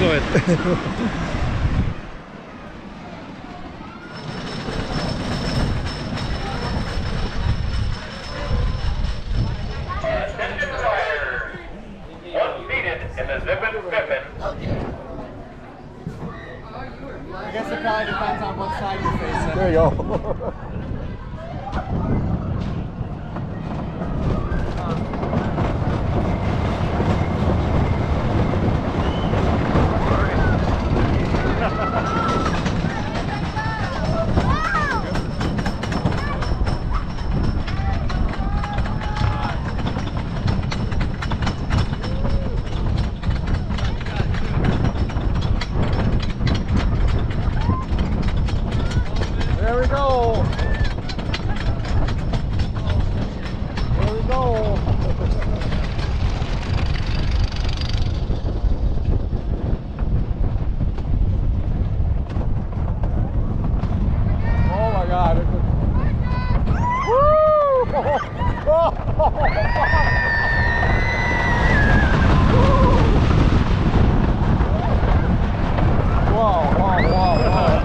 good. Attention riders. Once seated in the Zippin Pippin. I guess it probably depends on what side you're facing. There you go. There we go. There we go. Oh my God. Wow, wow, wow, wow.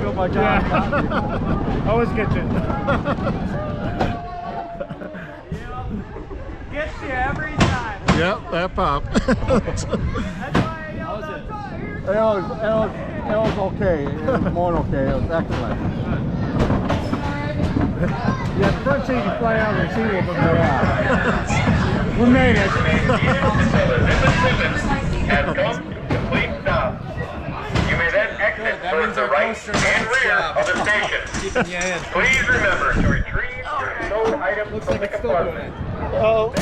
Oh my God. Always get you. Gets you every time. Yep, that pop. That's why I yelled outside. It was okay. It was more than okay. It was excellent. Yeah, the front seat you fly out and see what Yeah. we made it. So the Zippin Pippin has come to complete stop. You may then exit towards the right and rear of the station. Keeping you in. Please remember to retrieve your stowed items from the compartment. Oh.